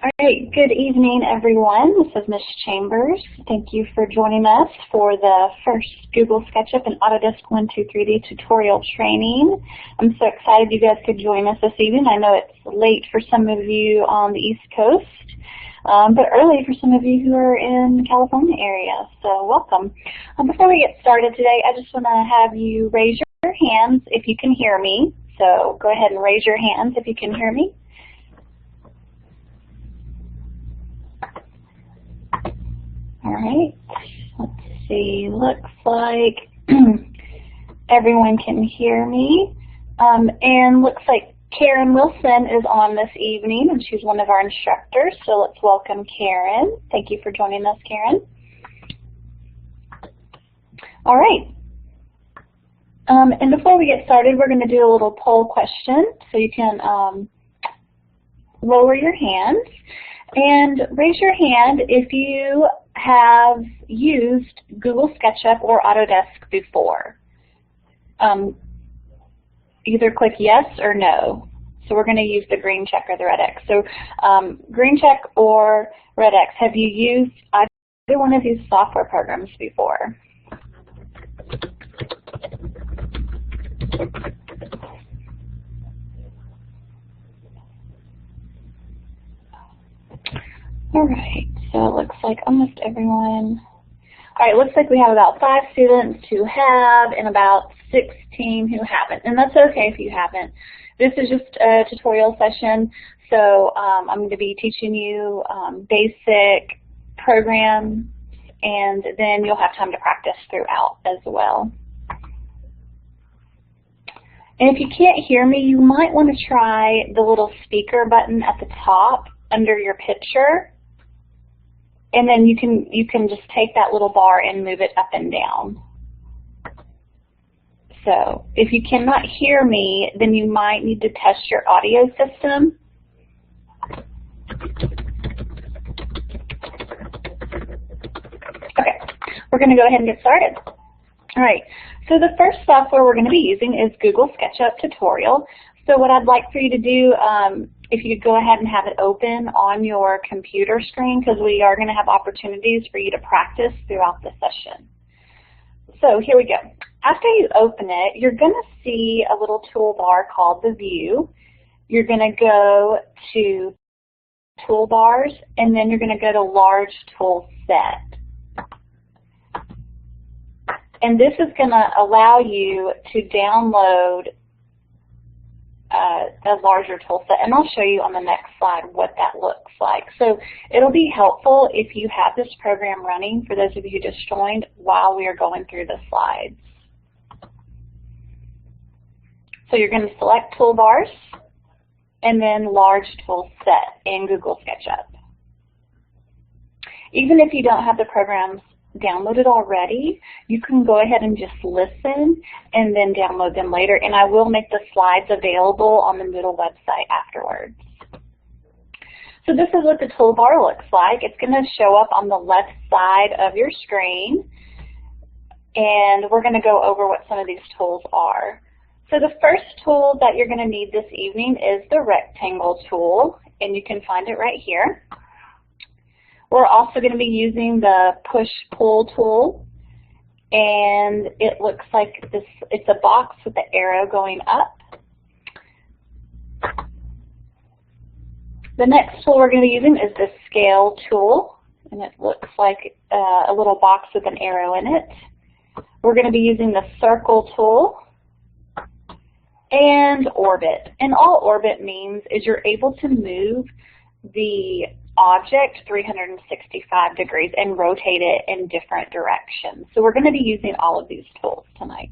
All right, good evening, everyone. This is Ms. Chambers. Thank you for joining us for the first Google SketchUp and Autodesk123 tutorial training. I'm so excited you guys could join us this evening. I know it's late for some of you on the East Coast, but early for some of you who are in the California area, so welcome. Before we get started today, I just want to have you raise your hands if you can hear me. So go ahead and raise your hands if you can hear me. All right, let's see, looks like everyone can hear me. And looks like Karen Wilson is on this evening, and she's one of our instructors, so let's welcome Karen. Thank you for joining us, Karen. All right. And before we get started, we're going to do a little poll question, so you can lower your hands and raise your hand if you have used Google SketchUp or Autodesk before. Either click yes or no. So we're going to use the green check or the red X. So green check or red X, have you used either one of these software programs before? All right, so it looks like almost everyone. All right, it looks like we have about 5 students who have and about 16 who haven't, and that's okay if you haven't. This is just a tutorial session, so I'm going to be teaching you basic programs, and then you'll have time to practice throughout as well. And if you can't hear me, you might want to try the little speaker button at the top under your picture. And then you can just take that little bar and move it up and down. So if you cannot hear me, then you might need to test your audio system. Okay, we're going to go ahead and get started. All right, so the first software we're going to be using is Google SketchUp Tutorial. So what I'd like for you to do, if you could go ahead and have it open on your computer screen, because we are going to have opportunities for you to practice throughout the session. So here we go. After you open it, you're going to see a little toolbar called the View. You're going to go to Toolbars, and then you're going to go to Large Tool Set. And this is going to allow you to download a larger tool set, and I'll show you on the next slide what that looks like. So it'll be helpful if you have this program running, for those of you who just joined, while we are going through the slides. So you're going to select Toolbars and then Large Tool Set in Google SketchUp. Even if you don't have the programs downloaded already, you can go ahead and just listen and then download them later, and I will make the slides available on the Moodle website afterwards. So this is what the toolbar looks like. It's going to show up on the left side of your screen, and we're going to go over what some of these tools are. So the first tool that you're going to need this evening is the rectangle tool, and you can find it right here. We're also going to be using the push-pull tool, and it looks like this. It's a box with the arrow going up. The next tool we're going to be using is the scale tool, and it looks like a little box with an arrow in it. We're going to be using the circle tool and orbit. And all orbit means is you're able to move the object 365 degrees and rotate it in different directions. So we're going to be using all of these tools tonight.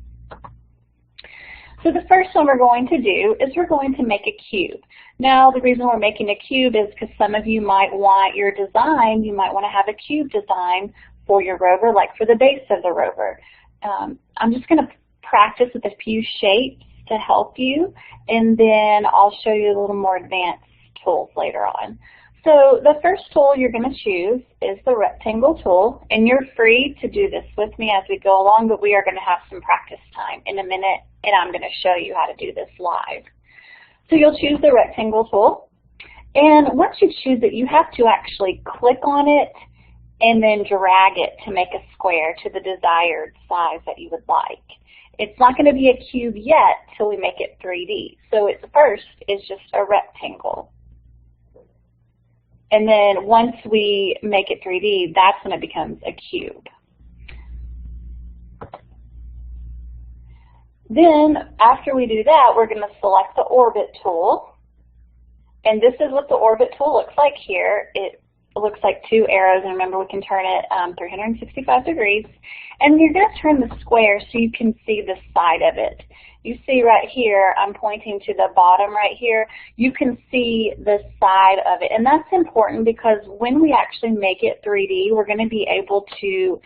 So the first one we're going to do is we're going to make a cube. Now the reason we're making a cube is because some of you might want your design, you might want to have a cube design for your rover, like for the base of the rover. I'm just going to practice with a few shapes to help you, and then I'll show you a little more advanced tools later on. So the first tool you're going to choose is the rectangle tool, and you're free to do this with me as we go along, but we are going to have some practice time in a minute, and I'm going to show you how to do this live. So you'll choose the rectangle tool, And once you choose it, you have to actually click on it and then drag it to make a square to the desired size that you would like. It's not going to be a cube yet till we make it 3D. So its first is just a rectangle. And then once we make it 3D, that's when it becomes a cube. Then after we do that, we're going to select the orbit tool. And this is what the orbit tool looks like here. It looks like two arrows, and remember we can turn it 365 degrees. And you're going to turn the square so you can see the side of it. You see right here, I'm pointing to the bottom right here. You can see the side of it. And that's important because when we actually make it 3D, we're going to be able to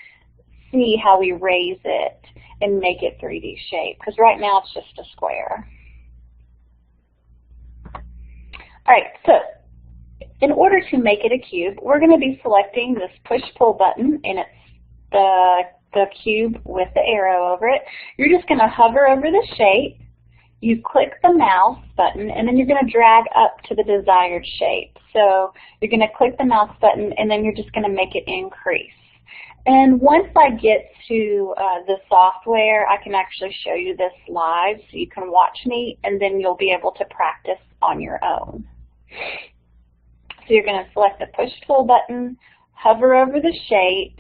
see how we raise it and make it 3D shape. Because right now it's just a square. All right, so in order to make it a cube, we're going to be selecting this push-pull button, and it's the cube with the arrow over it. You're just going to hover over the shape, you click the mouse button, and then you're going to drag up to the desired shape. So you're going to click the mouse button, and then you're just going to make it increase. And once I get to the software, I can actually show you this live so you can watch me, and then you'll be able to practice on your own. So you're going to select the push-pull button, hover over the shape,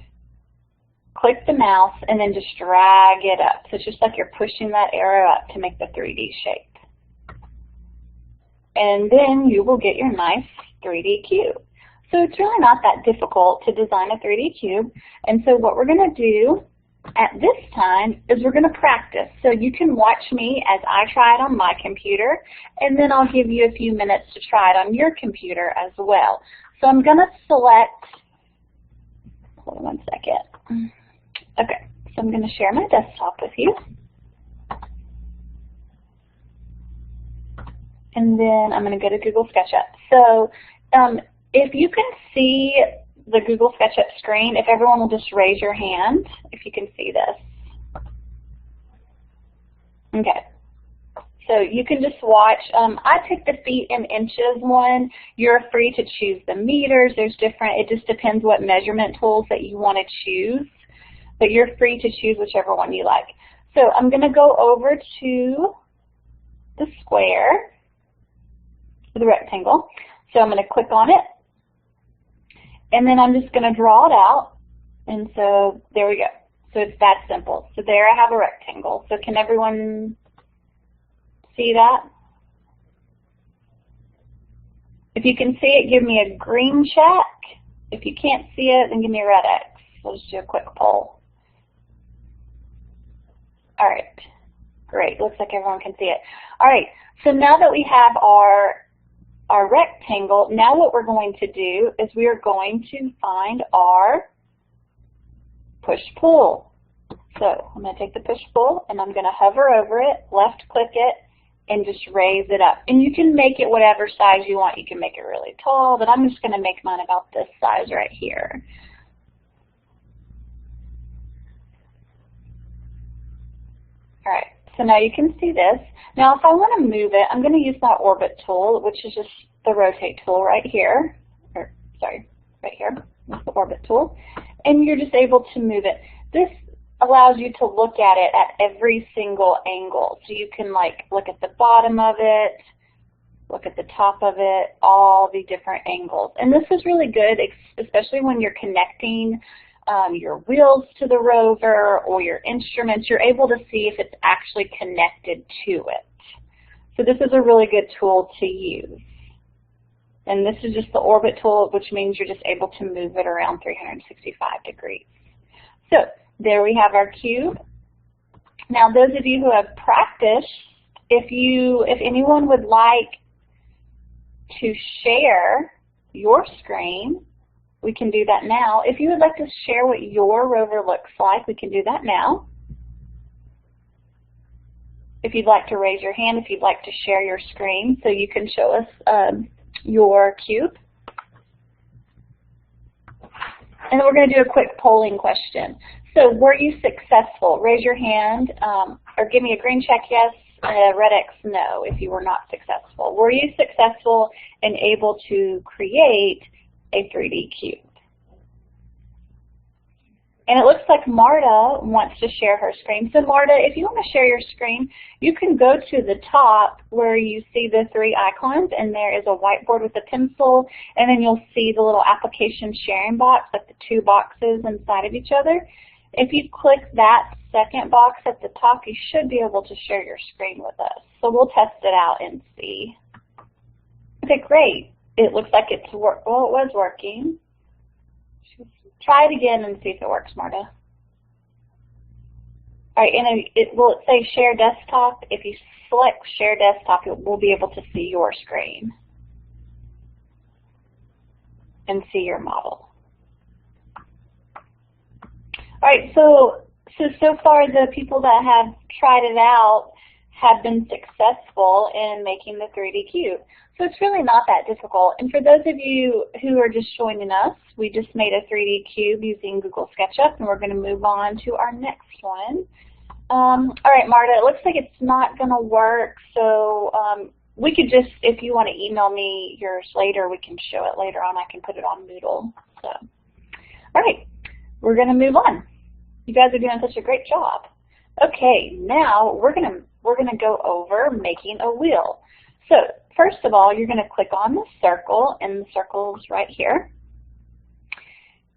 click the mouse, and then just drag it up. So it's just like you're pushing that arrow up to make the 3D shape. And then you will get your nice 3D cube. So it's really not that difficult to design a 3D cube. And so what we're going to do at this time is we're going to practice. So you can watch me as I try it on my computer, and then I'll give you a few minutes to try it on your computer as well. So I'm going to select, hold on one second. Okay, so I'm going to share my desktop with you. And then I'm going to go to Google SketchUp. So if you can see the Google SketchUp screen, if everyone will just raise your hand, if you can see this. Okay. So you can just watch. I picked the feet and inches one. You're free to choose the meters. There's different, it just depends what measurement tools that you want to choose. But you're free to choose whichever one you like. So I'm going to go over to the square, the rectangle. So I'm going to click on it. And then I'm just going to draw it out. And so there we go. So it's that simple. So there I have a rectangle. So can everyone see that? If you can see it, give me a green check. If you can't see it, then give me a red X. We'll just do a quick poll. All right. Great. Looks like everyone can see it. All right. So now that we have our rectangle, now what we're going to do is we are going to find our push-pull. So I'm going to take the push-pull and I'm going to hover over it, left-click it, and just raise it up. And you can make it whatever size you want. You can make it really tall, but I'm just going to make mine about this size right here. All right. So now you can see this. Now if I want to move it, I'm going to use my orbit tool, which is just the rotate tool right here. Or sorry, right here. That's the orbit tool. And you're just able to move it. This allows you to look at it at every single angle. So you can like look at the bottom of it, look at the top of it, all the different angles. And this is really good, especially when you're connecting your wheels to the rover or your instruments. You're able to see if it's actually connected to it. So this is a really good tool to use. And this is just the orbit tool, which means you're just able to move it around 365 degrees. So there we have our cube. Now those of you who have practiced, if anyone would like to share your screen, we can do that now. If you would like to share what your rover looks like, we can do that now. If you'd like to raise your hand, if you'd like to share your screen so you can show us your cube. And then we're going to do a quick polling question. So were you successful? Raise your hand or give me a green check yes, red X no if you were not successful. Were you successful and able to create a 3D cube? And it looks like Marta wants to share her screen. So Marta, if you want to share your screen, you can go to the top where you see the 3 icons, and there is a whiteboard with a pencil, and then you'll see the little application sharing box, like the 2 boxes inside of each other. If you click that second box at the top, you should be able to share your screen with us. So we'll test it out and see. Okay, great. It looks like it's it was working. Try it again and see if it works, Marta. All right, and will it say share desktop? If you select share desktop, we'll be able to see your screen and see your model. All right, so far the people that have tried it out have been successful in making the 3D cube. So it's really not that difficult. And for those of you who are just joining us, we just made a 3D cube using Google SketchUp, and we're going to move on to our next one. All right, Marta, it looks like it's not going to work. So we could just, if you want to email me yours later, we can show it later on. I can put it on Moodle. So, all right, we're going to move on. You guys are doing such a great job. Okay, now we're gonna go over making a wheel. So first of all, you're gonna click on the circle, and the circle's right here.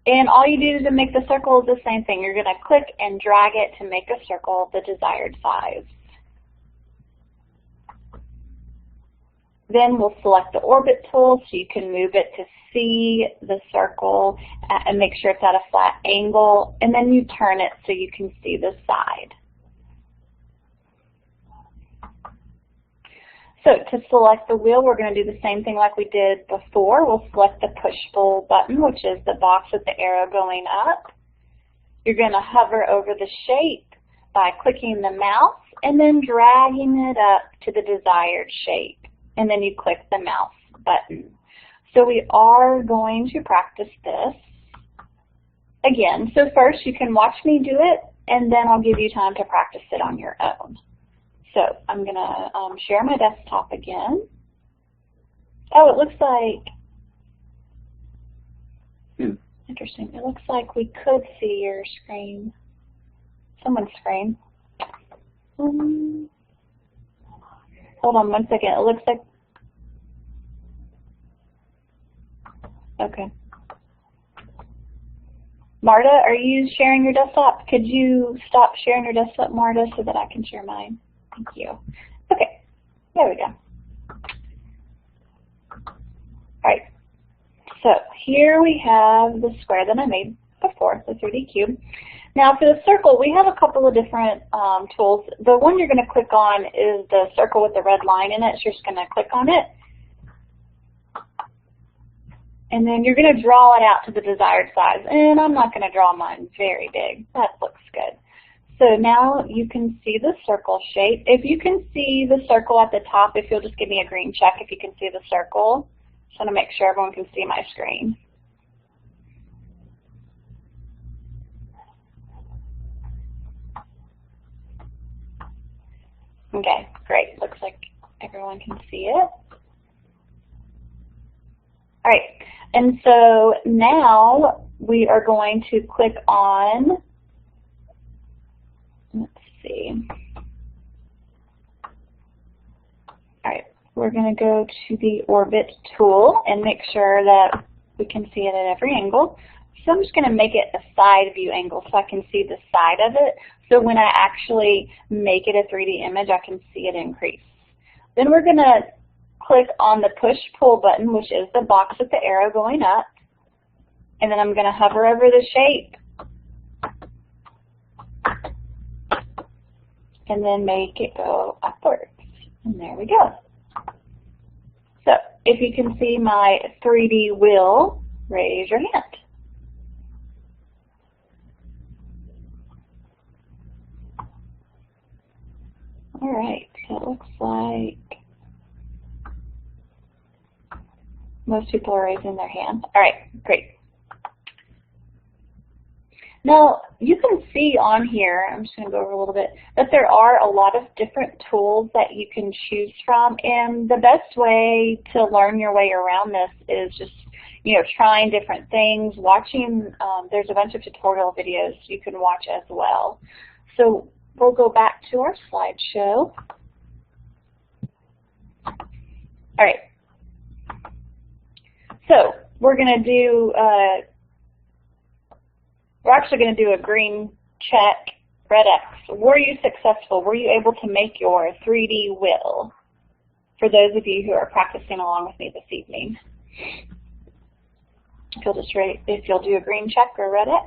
And all you do to make the circle is the same thing. You're gonna click and drag it to make a circle the desired size. Then we'll select the orbit tool so you can move it to see the circle and make sure it's at a flat angle, and then you turn it so you can see the side. So to select the wheel, we're going to do the same thing like we did before. We'll select the push-pull button, which is the box with the arrow going up. You're going to hover over the shape by clicking the mouse and then dragging it up to the desired shape. And then you click the mouse button. So we are going to practice this again. So first you can watch me do it, and then I'll give you time to practice it on your own. So I'm going to share my desktop again. Oh, it looks like, interesting. It looks like we could see your screen, someone's screen. Hold on one second. It looks like, okay. Marta, are you sharing your desktop? Could you stop sharing your desktop, Marta, so that I can share mine? Thank you. Okay, there we go. All right, so here we have the square that I made before, the 3D cube. Now for the circle, we have a couple of different tools. The one you're going to click on is the circle with the red line in it. So you're just going to click on it. And then you're going to draw it out to the desired size. And I'm not going to draw mine very big. That looks good. So now you can see the circle shape. If you can see the circle at the top, if you'll just give me a green check if you can see the circle. Just want to make sure everyone can see my screen. Okay, great. Looks like everyone can see it. All right, and so now we are going to click on, let's see. All right, we're going to go to the orbit tool and make sure that we can see it at every angle. So I'm just going to make it a side view angle so I can see the side of it. So when I actually make it a 3D image, I can see it increase. Then we're going to click on the push-pull button, which is the box with the arrow going up. And then I'm going to hover over the shape. And then make it go upwards. And there we go. So if you can see my 3D wheel, raise your hand. All right, so it looks like most people are raising their hand. All right, great. Now, you can see on here, I'm just going to go over a little bit, that there are a lot of different tools that you can choose from, and the best way to learn your way around this is just, trying different things, watching, there's a bunch of tutorial videos you can watch as well. So we'll go back to our slideshow. All right. So we're going to do, we're actually going to do a green check, red X. Were you successful? Were you able to make your 3D wheel? For those of you who are practicing along with me this evening. If you'll do a green check or red X.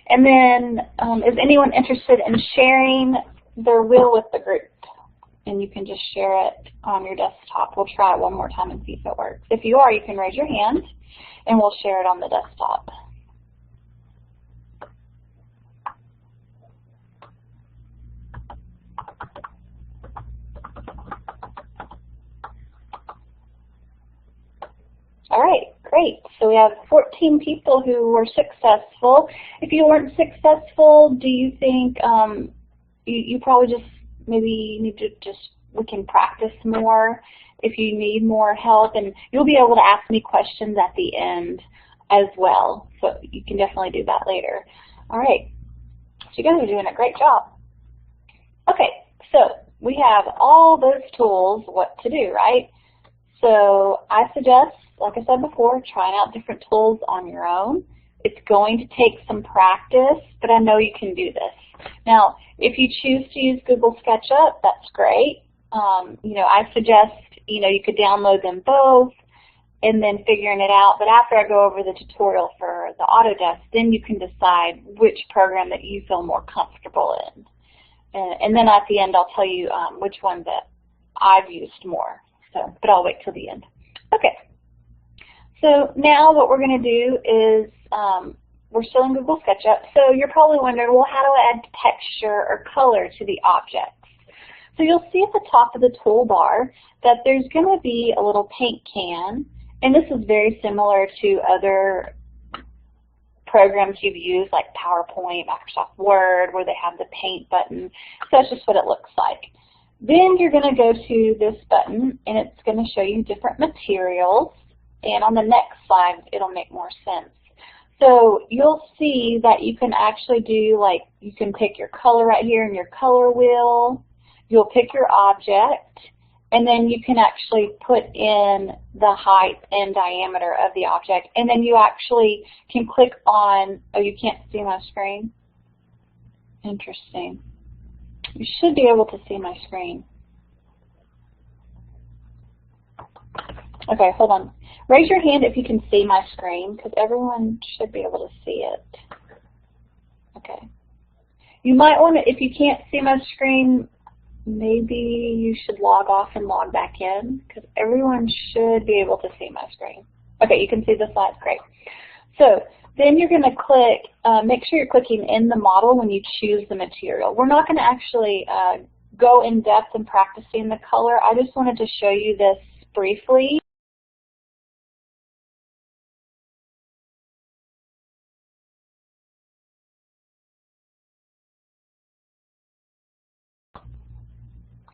And then, is anyone interested in sharing their wheel with the group? And you can just share it on your desktop. We'll try it one more time and see if it works. If you are, you can raise your hand, and we'll share it on the desktop. All right, great. So we have 14 people who were successful. If you weren't successful, do you think you probably just maybe need to we can practice more if you need more help, and you'll be able to ask me questions at the end as well. So you can definitely do that later. All right, so you guys are doing a great job. Okay, so we have all those tools, what to do, right? So I suggest, like I said before, trying out different tools on your own. It's going to take some practice, but I know you can do this. Now, if you choose to use Google SketchUp, that's great. I suggest, you could download them both and then figuring it out. But after I go over the tutorial for the Autodesk, then you can decide which program that you feel more comfortable in. And then at the end, I'll tell you which one that I've used more. So, but I'll wait till the end. Okay. So now what we're going to do is we're still in Google SketchUp. So you're probably wondering, well, how do I add texture or color to the objects? So you'll see at the top of the toolbar that there's going to be a little paint can. And this is very similar to other programs you've used like PowerPoint, Microsoft Word, where they have the paint button. So that's just what it looks like. Then you're going to go to this button, and it's going to show you different materials. And on the next slide, it'll make more sense. So you'll see that you can actually do, like, you can pick your color right here in your color wheel. You'll pick your object, and then you can actually put in the height and diameter of the object. And then you actually can click on, oh, you can't see my screen? Interesting. You should be able to see my screen. Okay, hold on. Raise your hand if you can see my screen, because everyone should be able to see it. Okay. You might want to, if you can't see my screen, maybe you should log off and log back in, because everyone should be able to see my screen. Okay, you can see the slides, great. So then you're going to click, make sure you're clicking in the model when you choose the material. We're not going to actually go in depth in practicing the color. I just wanted to show you this briefly.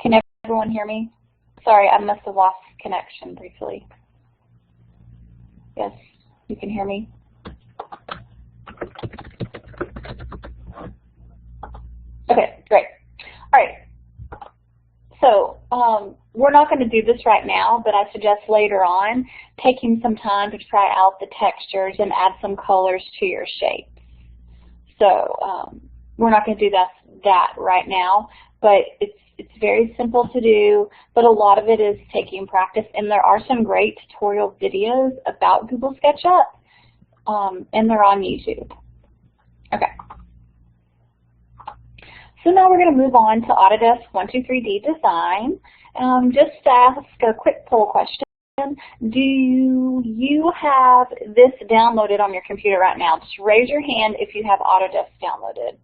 Can everyone hear me? Sorry, I must have lost connection briefly. Yes, you can hear me? Okay, great. All right. So we're not going to do this right now, but I suggest later on taking some time to try out the textures and add some colors to your shapes. So we're not going to do that right now, but it's very simple to do, but a lot of it is taking practice, and there are some great tutorial videos about Google SketchUp, and they're on YouTube. Okay. So now we're going to move on to Autodesk123 Design. Just to ask a quick poll question. Do you have this downloaded on your computer right now? Just raise your hand if you have Autodesk downloaded,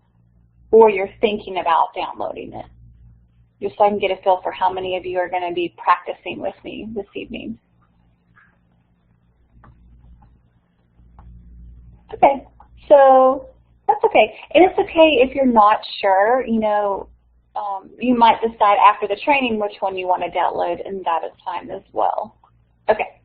or you're thinking about downloading it, just so I can get a feel for how many of you are going to be practicing with me this evening. Okay, so That's okay. And it's okay if you're not sure, you know, you might decide after the training which one you want to download, and that is fine as well. Okay.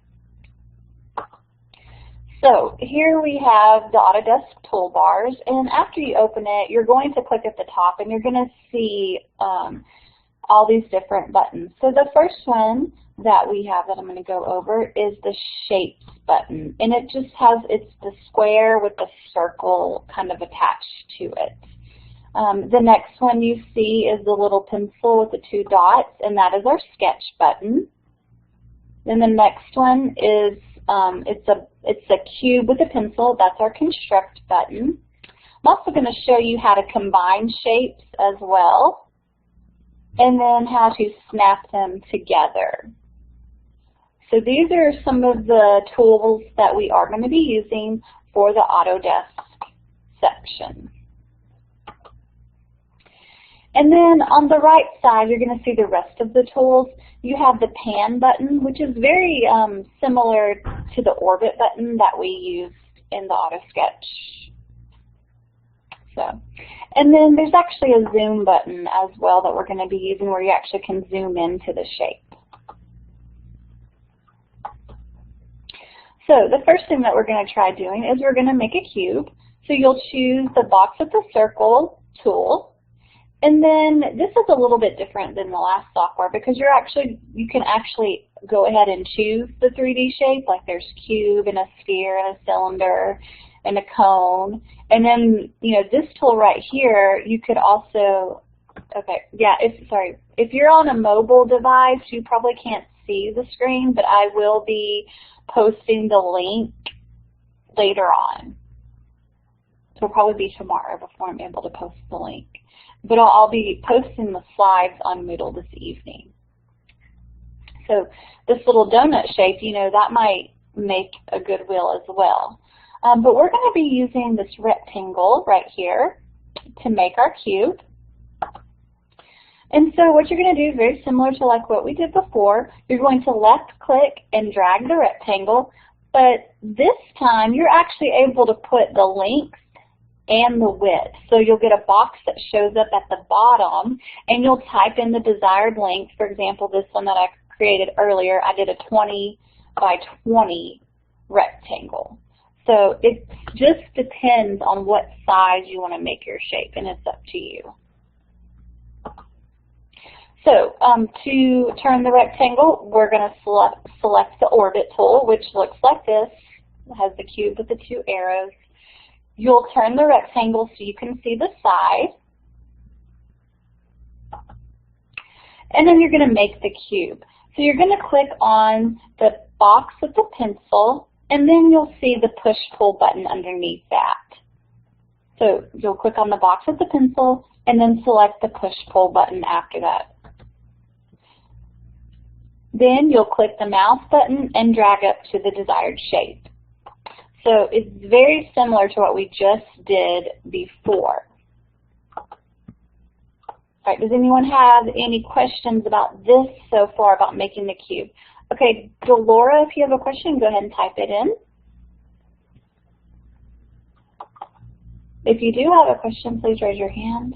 So here we have the Autodesk toolbars, and after you open it, you're going to click at the top, and you're going to see all these different buttons. So the first one that we have that I'm going to go over is the Shapes button, and it just has, it's the square with the circle kind of attached to it. The next one you see is the little pencil with the 2 dots, and that is our Sketch button. Then the next one is it's a cube with a pencil. That's our Construct button. I'm also going to show you how to combine shapes as well, and then how to snap them together. So these are some of the tools that we are going to be using for the Autodesk section. And then on the right side, you're going to see the rest of the tools. You have the Pan button, which is very similar to the Orbit button that we used in the AutoSketch. So, and then there's actually a Zoom button as well that we're going to be using, where you actually can zoom into the shape. So the first thing that we're going to try doing is we're going to make a cube. So you'll choose the box with the circle tool. And then this is a little bit different than the last software, because you can actually go ahead and choose the 3D shape, like there's cube and a sphere and a cylinder and a cone. And then, you know, this tool right here, you could also, okay, yeah, if you're on a mobile device, you probably can't see the screen, but I will be posting the link later on. So it'll probably be tomorrow before I'm able to post the link. But I'll be posting the slides on Moodle this evening. So this little donut shape, you know, that might make a good wheel as well. But we're going to be using this rectangle right here to make our cube. And so what you're going to do is very similar to like what we did before. You're going to left click and drag the rectangle, but this time you're actually able to put the length and the width. So you'll get a box that shows up at the bottom, and you'll type in the desired length. For example, this one that I created earlier, I did a 20 by 20 rectangle. So it just depends on what size you want to make your shape, and it's up to you. So to turn the rectangle, we're going to select the Orbit tool, which looks like this. It has the cube with the 2 arrows. You'll turn the rectangle so you can see the side. And then you're going to make the cube. So you're going to click on the box with the pencil, and then you'll see the push-pull button underneath that. So you'll click on the box with the pencil, and then select the push-pull button after that. Then you'll click the mouse button and drag up to the desired shape. So it's very similar to what we just did before. All right, does anyone have any questions about this so far, about making the cube? Okay, Delora, if you have a question, go ahead and type it in. If you do have a question, please raise your hand.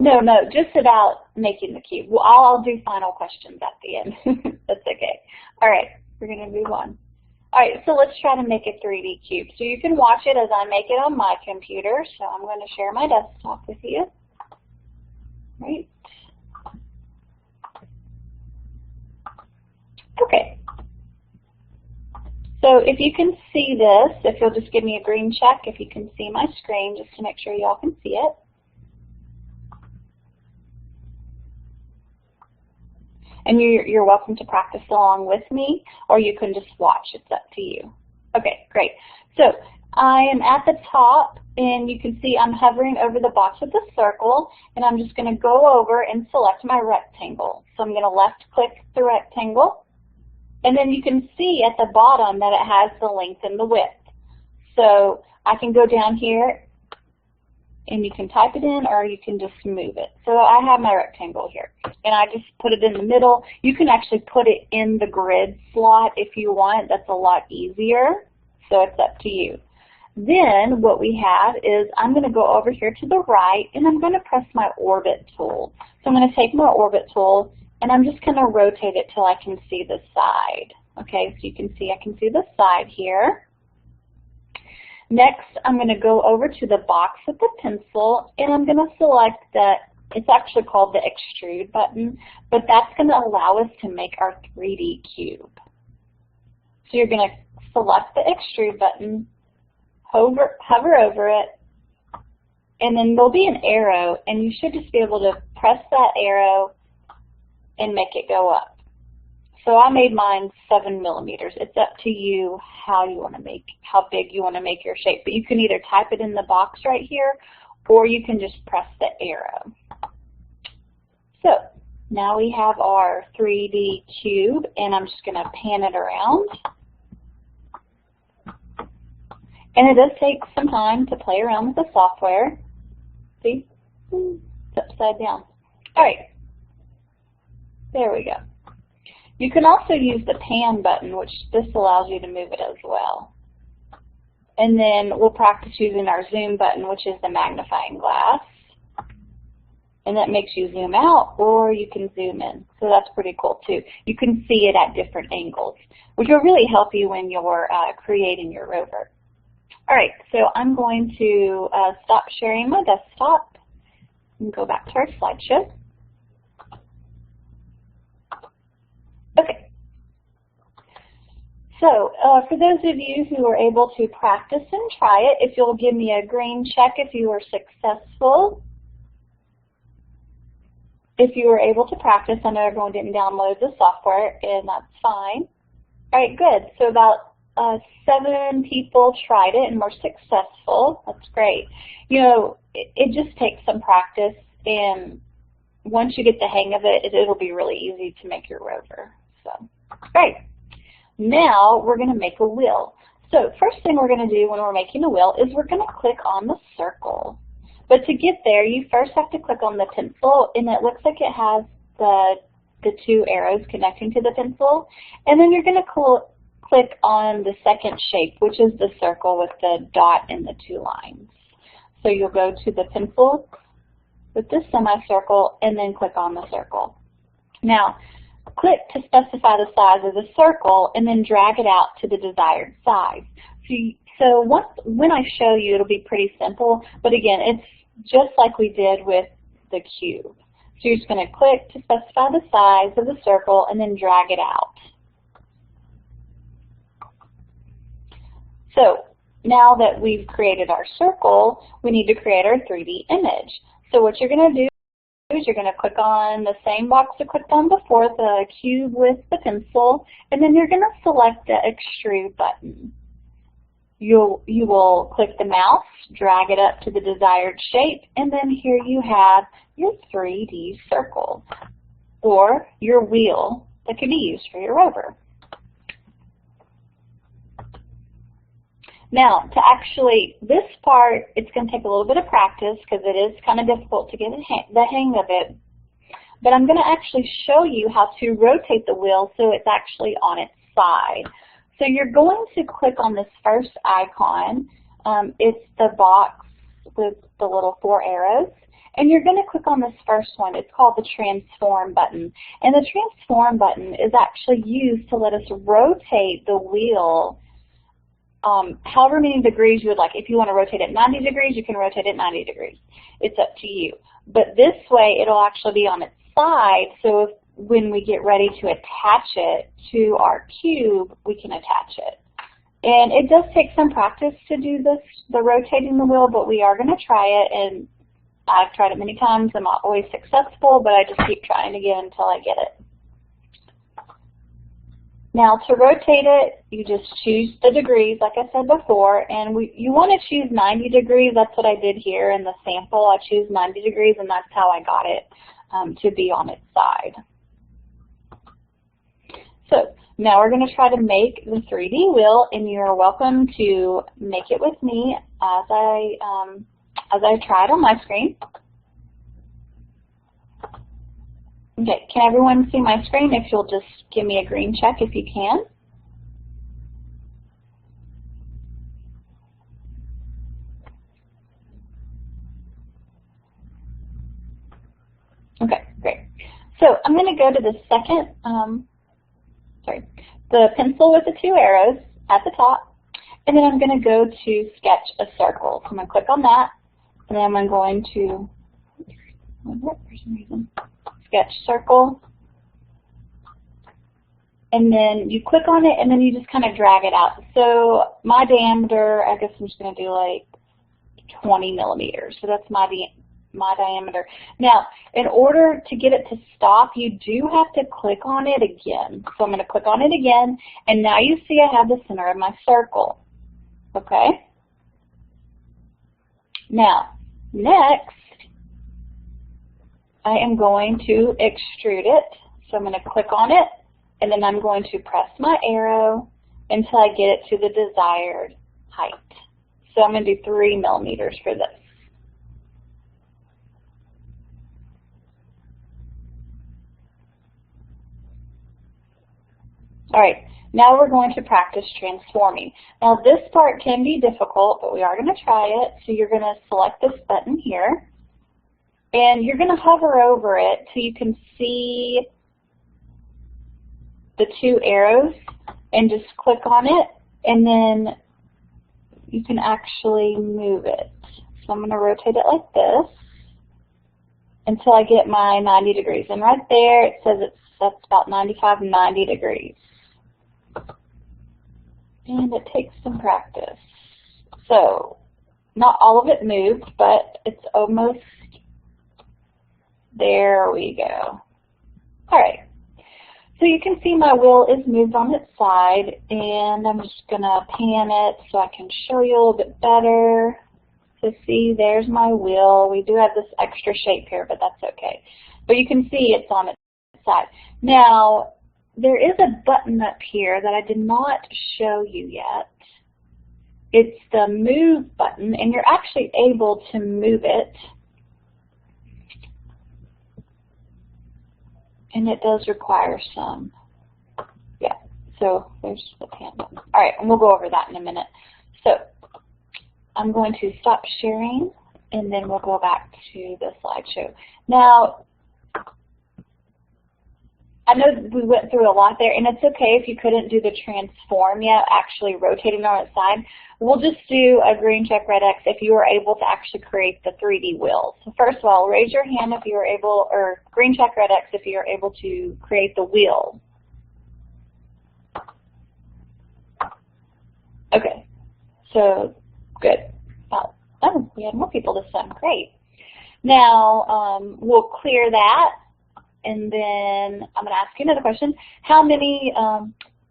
No, just about making the cube. Well, I'll do final questions at the end. That's okay. All right, we're going to move on. All right, so let's try to make a 3D cube. So you can watch it as I make it on my computer. So I'm going to share my desktop with you. Right. Okay. So if you can see this, if you'll just give me a green check if you can see my screen, just to make sure y'all can see it. And you're welcome to practice along with me, or you can just watch. It's up to you. Okay, great. So I am at the top, and you can see I'm hovering over the box with the circle, and I'm just going to go over and select my rectangle. So I'm going to left-click the rectangle, and then you can see at the bottom that it has the length and the width. So I can go down here, and you can type it in, or you can just move it. So I have my rectangle here, and I just put it in the middle. You can actually put it in the grid slot if you want. That's a lot easier, so it's up to you. Then what we have is I'm going to go over here to the right and I'm going to press my orbit tool. So I'm going to take my orbit tool and I'm just going to rotate it till I can see the side. Okay, so you can see I can see the side here. Next, I'm going to go over to the box with the pencil and I'm going to select the, it's actually called the extrude button, but that's going to allow us to make our 3D cube. So you're going to select the extrude button, hover over it, and then there'll be an arrow, and you should just be able to press that arrow and make it go up. So I made mine 7 millimeters. It's up to you how you want to make, how big you want to make your shape. But you can either type it in the box right here, or you can just press the arrow. So now we have our 3D cube, and I'm just going to pan it around. And it does take some time to play around with the software. See? It's upside down. All right. There we go. You can also use the pan button, which this allows you to move it as well. And then we'll practice using our zoom button, which is the magnifying glass. And that makes you zoom out, or you can zoom in. So that's pretty cool too. You can see it at different angles, which will really help you when you're creating your rover. All right, so I'm going to stop sharing my desktop and go back to our slideshow. Okay. So for those of you who are able to practice and try it, if you'll give me a green check if you were successful. If you were able to practice, I know everyone didn't download the software, and that's fine. All right, good. So about 7 people tried it and were successful. That's great. You know, it just takes some practice, and once you get the hang of it, it'll be really easy to make your rover. So, great. Now we're going to make a wheel. So first thing we're going to do when we're making a wheel is we're going to click on the circle. But to get there, you first have to click on the pencil, and it looks like it has the 2 arrows connecting to the pencil. And then you're going to click on the second shape, which is the circle with the dot and the 2 lines. So you'll go to the pencil with this semicircle and then click on the circle. Now, click to specify the size of the circle and then drag it out to the desired size. So when I show you, it'll be pretty simple, but again, it's just like we did with the cube. So you're just going to click to specify the size of the circle and then drag it out. So now that we've created our circle, we need to create our 3D image. So what you're going to do is you're going to click on the same box you clicked on before, the cube with the pencil, and then you're going to select the extrude button. You will click the mouse, drag it up to the desired shape, and then here you have your 3D circle, or your wheel that could be used for your rover. Now, to actually, this part, it's going to take a little bit of practice because it is kind of difficult to get the hang of it. But I'm going to actually show you how to rotate the wheel so it's actually on its side. So you're going to click on this first icon. It's the box with the little 4 arrows. And you're going to click on this first one. It's called the transform button. And the transform button is actually used to let us rotate the wheel however many degrees you would like. If you want to rotate it 90 degrees, you can rotate it 90 degrees. It's up to you. But this way, it'll actually be on its side, so when we get ready to attach it to our cube, we can attach it. And it does take some practice to do this, the rotating the wheel, but we are going to try it, and I've tried it many times. I'm not always successful, but I just keep trying again until I get it. Now to rotate it, you just choose the degrees like I said before, and you want to choose 90 degrees. That's what I did here in the sample. I choose 90 degrees, and that's how I got it to be on its side. So now we're going to try to make the 3D wheel, and you're welcome to make it with me as I try it on my screen. Okay, can everyone see my screen? If you'll just give me a green check if you can. Okay, great. So I'm going to go to the second, the pencil with the two arrows at the top, and then I'm going to go to sketch a circle. So I'm going to click on that, and then I'm going to, for some reason, sketch circle, and then you click on it, and then you just kind of drag it out. So my diameter, I guess I'm just going to do like 20 millimeters. So that's my diameter. Now, in order to get it to stop, you do have to click on it again. So I'm going to click on it again, and now you see I have the center of my circle. Okay? Now, next, I am going to extrude it. So I'm going to click on it, and then I'm going to press my arrow until I get it to the desired height. So I'm going to do 3 millimeters for this. All right, now we're going to practice transforming. Now this part can be difficult, but we are going to try it. So you're going to select this button here, and you're going to hover over it so you can see the two arrows, and just click on it, and then you can actually move it. So I'm going to rotate it like this until I get my 90 degrees. And right there it says that's about 95, 90 degrees. And it takes some practice. So not all of it moved, but it's almost, there we go. All right. So you can see my wheel is moved on its side, and I'm just going to pan it so I can show you a little bit better. So see, there's my wheel. We do have this extra shape here, but that's okay. But you can see it's on its side. Now, there is a button up here that I did not show you yet. It's the move button, and you're actually able to move it. And it does require some, yeah, so there's the pan button. All right, and we'll go over that in a minute. So I'm going to stop sharing, and then we'll go back to the slideshow. Now, I know we went through a lot there, and it's okay if you couldn't do the transform yet, actually rotating on its side. We'll just do a green check, red X if you were able to actually create the 3D wheels. So first of all, raise your hand if you were able, or green check, red X if you were able to create the wheel. Okay, so good. Oh, we had more people this time. Great. Now, we'll clear that. And then I'm going to ask you another question. How many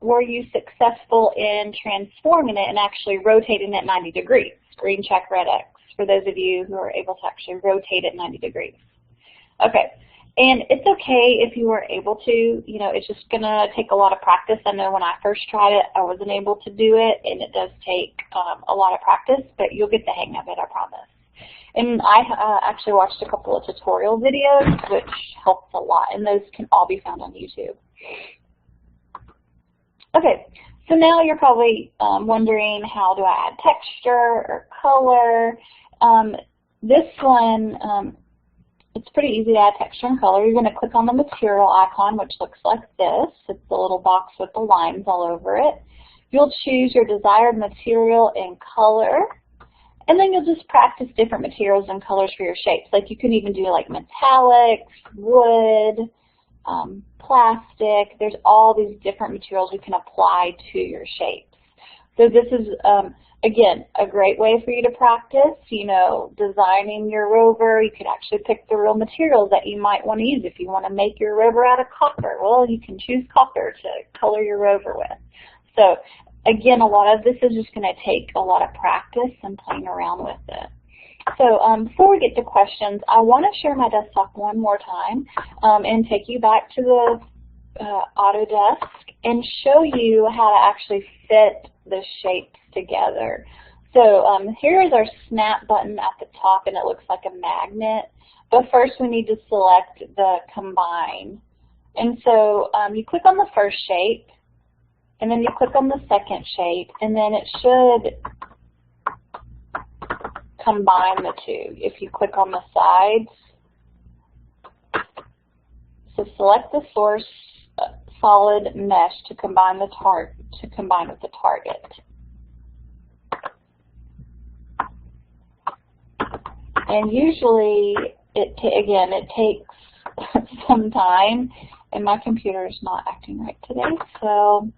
were you successful in transforming it and actually rotating it 90 degrees? Green check, red X, for those of you who are able to actually rotate it 90 degrees. Okay, and it's okay if you were able to, you know, it's just going to take a lot of practice. I know when I first tried it, I wasn't able to do it, and it does take a lot of practice, but you'll get the hang of it, I promise. And I actually watched a couple of tutorial videos, which helps a lot, and those can all be found on YouTube. Okay, so now you're probably wondering, how do I add texture or color? This one, it's pretty easy to add texture and color. You're going to click on the material icon, which looks like this. It's the little box with the lines all over it. You'll choose your desired material and color. And then you'll just practice different materials and colors for your shapes. Like you can even do like metallics, wood, plastic. There's all these different materials you can apply to your shapes. So this is, again, a great way for you to practice, you know, designing your rover. You could actually pick the real materials that you might want to use. If you want to make your rover out of copper, well, you can choose copper to color your rover with. So again, a lot of this is just going to take a lot of practice and playing around with it. So before we get to questions, I want to share my desktop one more time and take you back to the Autodesk and show you how to actually fit the shapes together. So here is our snap button at the top, and it looks like a magnet. But first we need to select the combine. And so you click on the first shape, and then you click on the second shape, and then it should combine the two. If you click on the sides, So select the source solid mesh to combine with the target. And usually, it takes some time, and my computer is not acting right today, so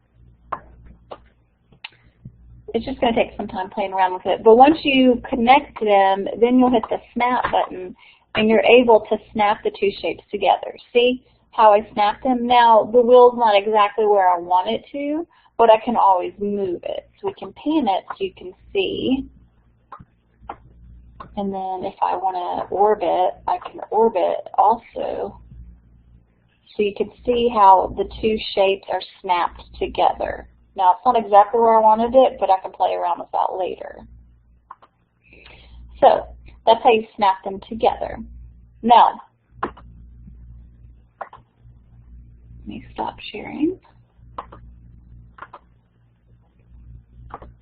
it's just going to take some time playing around with it. But once you connect them, then you'll hit the snap button, and you're able to snap the two shapes together. See how I snapped them? Now, the wheel's not exactly where I want it to, but I can always move it. So we can pan it so you can see. And then if I want to orbit, I can orbit also. So you can see how the two shapes are snapped together. Now, it's not exactly where I wanted it, but I can play around with that later. So that's how you snap them together. Now, let me stop sharing.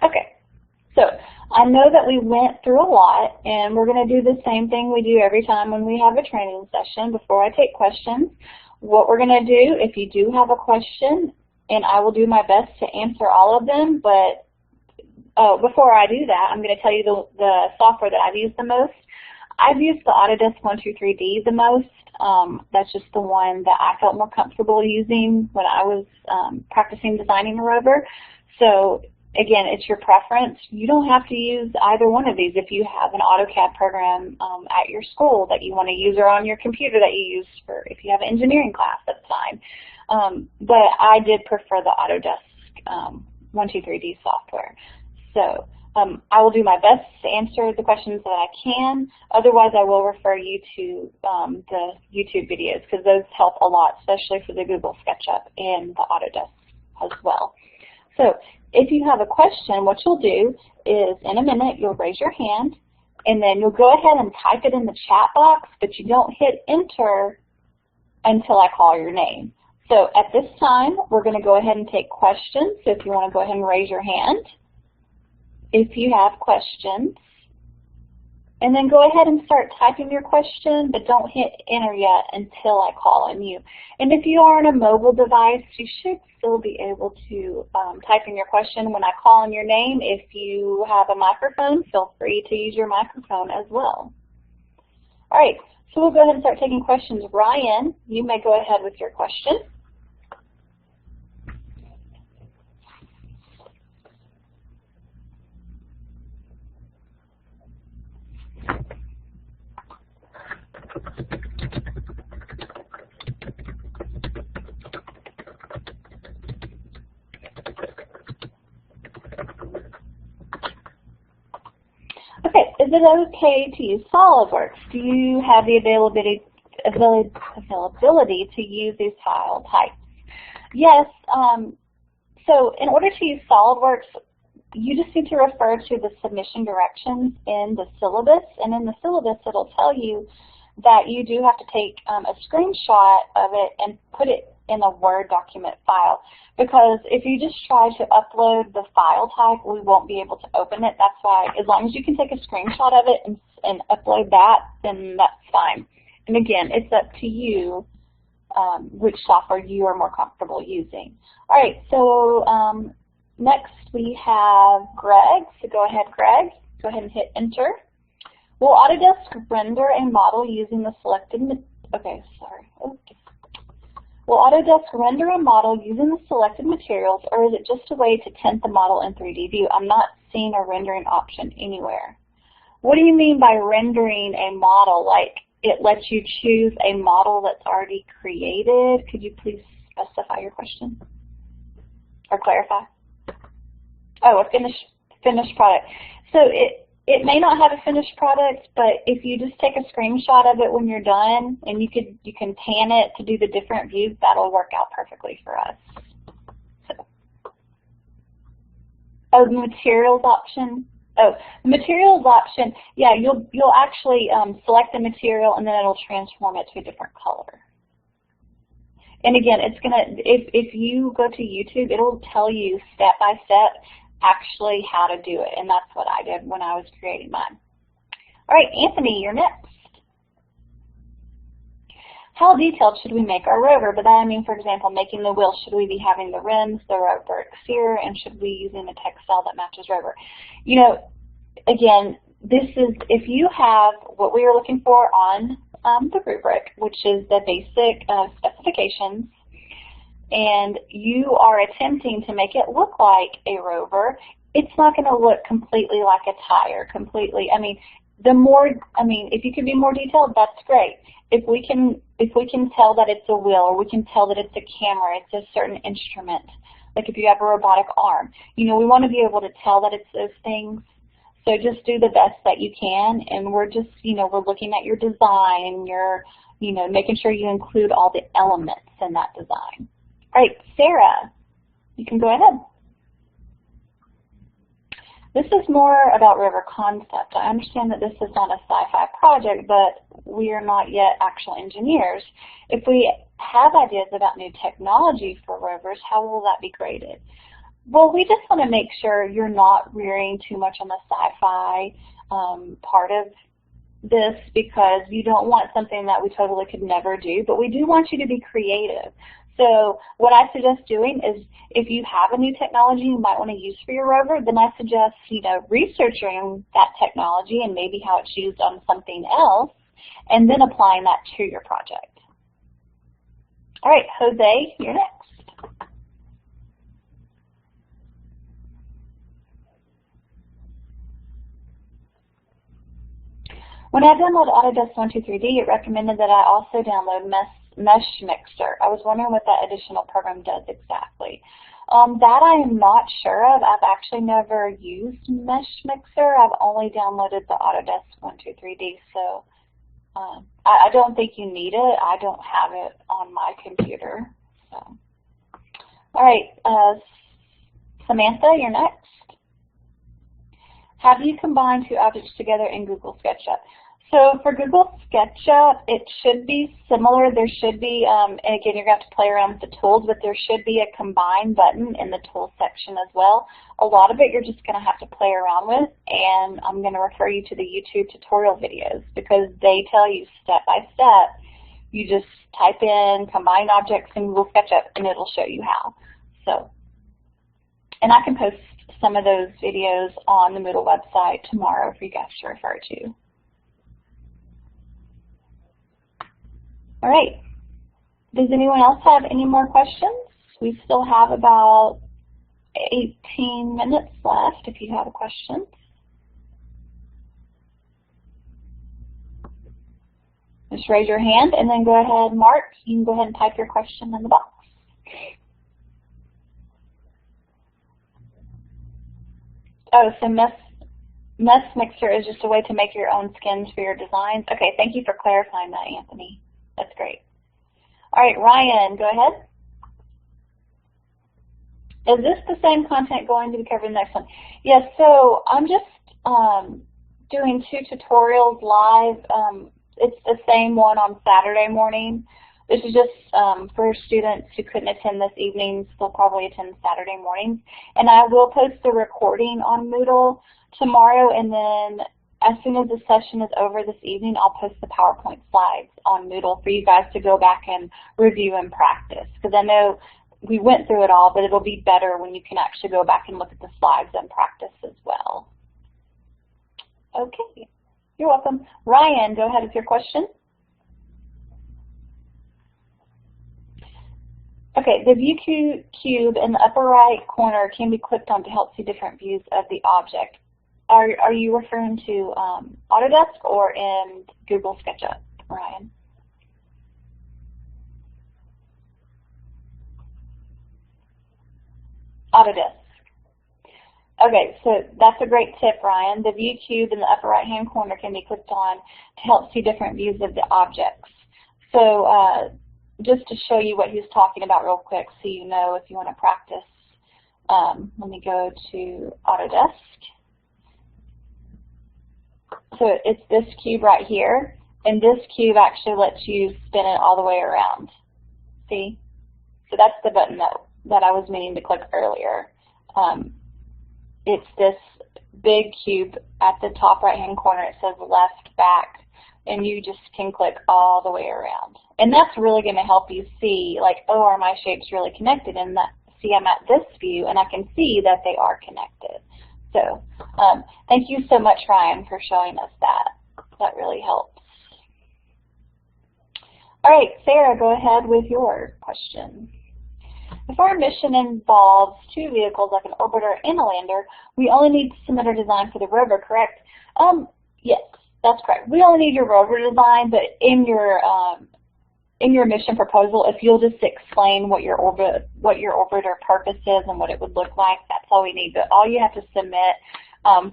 Okay, so I know that we went through a lot, and we're going to do the same thing we do every time when we have a training session. Before I take questions, what we're going to do, if you do have a question, and I will do my best to answer all of them, but before I do that, I'm going to tell you the software that I've used the most. I've used the Autodesk123 the most. That's just the one that I felt more comfortable using when I was practicing designing a rover. So again, it's your preference. You don't have to use either one of these if you have an AutoCAD program at your school that you want to use, or on your computer that you use for if you have an engineering class, that's fine. But I did prefer the Autodesk 123D software. So I will do my best to answer the questions that I can. Otherwise, I will refer you to the YouTube videos, because those help a lot, especially for the Google SketchUp and the Autodesk as well. So if you have a question, what you'll do is in a minute you'll raise your hand, and then you'll go ahead and type it in the chat box, but you don't hit enter until I call your name. So at this time, we're going to go ahead and take questions. So if you want to go ahead and raise your hand if you have questions, and then go ahead and start typing your question, but don't hit enter yet until I call on you. And if you are on a mobile device, you should still be able to type in your question when I call on your name. If you have a microphone, feel free to use your microphone as well. All right, so we'll go ahead and start taking questions. Ryan, you may go ahead with your question. Okay, is it okay to use SolidWorks? Do you have the availability to use these file types? Yes, so in order to use SolidWorks, you just need to refer to the submission directions in the syllabus, and in the syllabus it'll tell you that you do have to take a screenshot of it and put it in a Word document file, because if you just try to upload the file type, we won't be able to open it. That's why, as long as you can take a screenshot of it and upload that, then that's fine. And again, it's up to you which software you are more comfortable using. All right, so next we have Greg. So go ahead, Greg. Go ahead and hit enter. Will Autodesk render a model using the selected, Will Autodesk render a model using the selected materials, or is it just a way to tint the model in 3D view? I'm not seeing a rendering option anywhere. What do you mean by rendering a model? Like it lets you choose a model that's already created? Could you please specify your question or clarify? Oh, a finished product. So it may not have a finished product, but if you just take a screenshot of it when you're done, and you can pan it to do the different views, that'll work out perfectly for us. So, oh, the materials option. Oh, the materials option. Yeah, you'll actually select the material, and then it'll transform it to a different color. And again, it's gonna if you go to YouTube, it'll tell you step by step actually how to do it, and that's what I did when I was creating mine. All right, Anthony, you're next. how detailed should we make our rover? But that I mean, for example, making the wheel, should we be having the rims, the rover exterior, and should we be using a textile that matches rover? You know, again, this is, if you have what we are looking for on the rubric, which is the basic specifications, and you are attempting to make it look like a rover, it's not going to look completely like a tire, completely. I mean, if you can be more detailed, that's great. If we can tell that it's a wheel, or we can tell that it's a camera, it's a certain instrument, like if you have a robotic arm, you know, we want to be able to tell that it's those things. So just do the best that you can, and we're just, you know, we're looking at your design, and you're, you know, making sure you include all the elements in that design. All right, Sarah, you can go ahead. This is more about rover concept. I understand that this is not a sci-fi project, but we are not yet actual engineers. If we have ideas about new technology for rovers, how will that be graded? Well, we just want to make sure you're not rearing too much on the sci-fi part of this, because you don't want something that we totally could never do, but we do want you to be creative. So what I suggest doing is, if you have a new technology you might want to use for your rover, then I suggest, you know, researching that technology and maybe how it's used on something else, and then applying that to your project. All right, Jose, you're next. When I downloaded Autodesk123, it recommended that I also download Mesh Mixer. I was wondering what that additional program does exactly. That I am not sure of. I've actually never used Mesh Mixer. I've only downloaded the Autodesk123D, so I don't think you need it. I don't have it on my computer. So, all right, Samantha, you're next. Have you combined two objects together in Google SketchUp? So for Google SketchUp, it should be similar. There should be, and again, you're going to have to play around with the tools, but there should be a combine button in the tools section as well. A lot of it you're just going to have to play around with, and I'm going to refer you to the YouTube tutorial videos, because they tell you step by step. You just type in combine objects in Google SketchUp, and it'll show you how. So, and I can post some of those videos on the Moodle website tomorrow for you guys to refer to. All right. Does anyone else have any more questions? We still have about 18 minutes left if you have a question. Just raise your hand and then go ahead, Mark. You can go ahead and type your question in the box. Oh, so Mesh Mixer is just a way to make your own skins for your designs. Okay, thank you for clarifying that, Anthony. That's great. All right, Ryan, go ahead. Is this the same content going to be covered in the next one? Yes, so I'm just doing 2 tutorials live. It's the same one on Saturday morning. This is just for students who couldn't attend this evening, they'll probably attend Saturday mornings. And I will post the recording on Moodle tomorrow, and then as soon as the session is over this evening, I'll post the PowerPoint slides on Moodle for you guys to go back and review and practice. Because I know we went through it all, but it'll be better when you can actually go back and look at the slides and practice as well. Okay, you're welcome. Ryan, go ahead with your question. Okay, the view cube in the upper right corner can be clicked on to help see different views of the object. Are you referring to Autodesk or in Google SketchUp, Ryan? Autodesk. Okay, so that's a great tip, Ryan. The view cube in the upper right-hand corner can be clicked on to help see different views of the objects. So just to show you what he's talking about real quick so you know if you want to practice, let me go to Autodesk. So it's this cube right here, and this cube actually lets you spin it all the way around. See? So that's the button that I was meaning to click earlier. It's this big cube at the top right-hand corner. It says left, back, and you just can click all the way around. And that's really going to help you see, like, oh, are my shapes really connected? And that, see, I'm at this view, and I can see that they are connected. So thank you so much, Ryan, for showing us that. That really helps. All right, Sarah, go ahead with your question. If our mission involves two vehicles, like an orbiter and a lander, we only need to submit our design for the rover, correct? Yes, that's correct. We only need your rover design, but in your mission proposal, if you'll just explain what your orbiter purpose is and what it would look like, that's all we need. But all you have to submit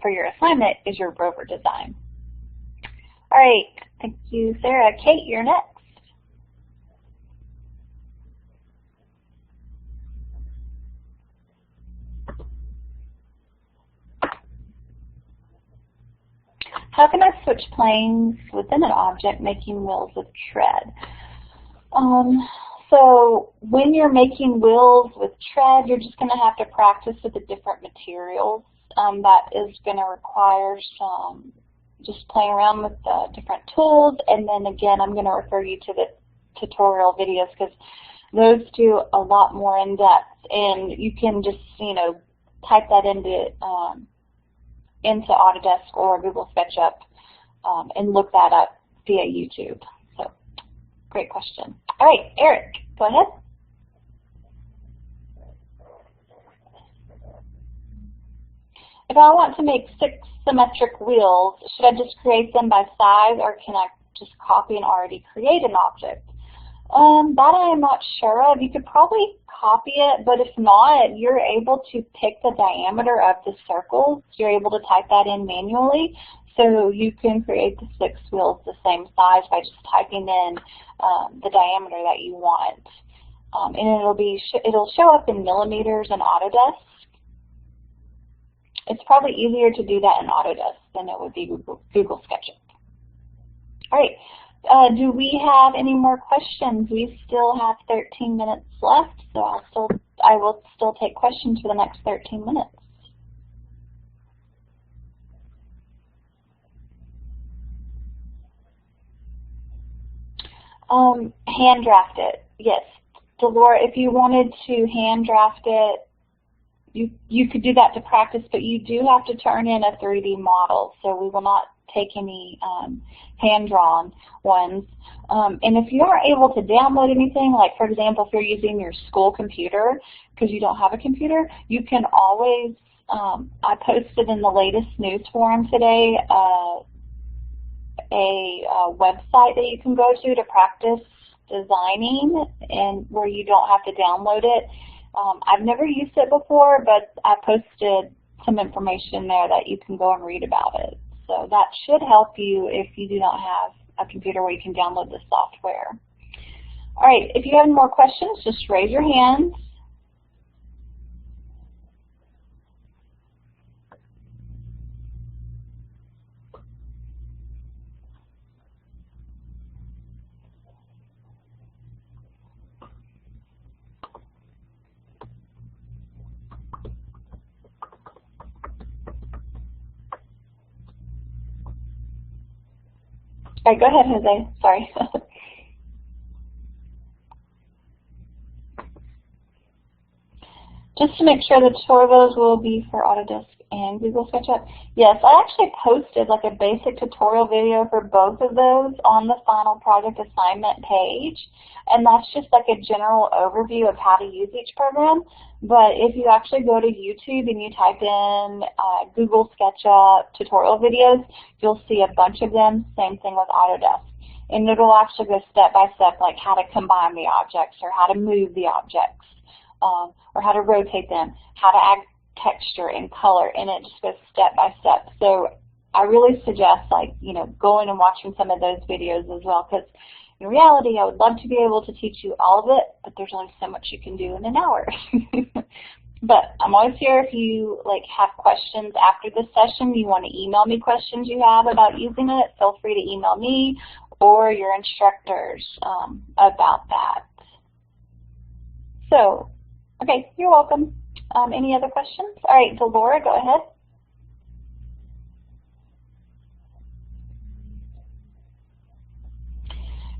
for your assignment is your rover design. All right, thank you, Sarah. Kate, you're next. How can I switch planes within an object making wheels with tread? So when you're making wheels with tread, you're just going to have to practice with the different materials. That is going to require some just playing around with the different tools. And then again, I'm going to refer you to the tutorial videos because those do a lot more in depth. And you can just, type that into Autodesk or Google SketchUp and look that up via YouTube. So, great question. All right, Eric, go ahead. If I want to make 6 symmetric wheels, should I just create them by size, or can I just copy and already create an object? That I am not sure of. You could probably copy it, but if not, you're able to pick the diameter of the circles. You're able to type that in manually, so you can create the 6 wheels the same size by just typing in the diameter that you want. And it'll show up in millimeters in Autodesk. It's probably easier to do that in Autodesk than it would be Google SketchUp. All right. Do we have any more questions? We still have 13 minutes left, so I will still take questions for the next 13 minutes. Hand draft it, yes. Delora, if you wanted to hand draft it, you could do that to practice, but you do have to turn in a 3D model, so we will not take any hand-drawn ones. And if you aren't able to download anything, like for example, if you're using your school computer because you don't have a computer, you can always, I posted in the latest news forum today a website that you can go to practice designing and where you don't have to download it. I've never used it before, but I posted some information there that you can go and read about it. So that should help you if you do not have a computer where you can download the software. All right, if you have any more questions, just raise your hands. All right, go ahead, Jose. Sorry. Just to make sure the tutorials will be for Autodesk and Google SketchUp. Yes, I actually posted like a basic tutorial video for both of those on the final project assignment page. And that's just like a general overview of how to use each program. But if you actually go to YouTube and you type in Google SketchUp tutorial videos, you'll see a bunch of them, same thing with Autodesk. And it'll actually go step by step, like how to combine the objects or how to move the objects. Or how to rotate them, how to add texture and color, and it just goes step by step. So I really suggest, like, going and watching some of those videos as well, because in reality, I would love to be able to teach you all of it, but there's only so much you can do in an hour. But I'm always here if you have questions after this session. You want to email me questions you have about using it, feel free to email me or your instructors about that. So, okay, you're welcome. Any other questions? All right, Delora, go ahead.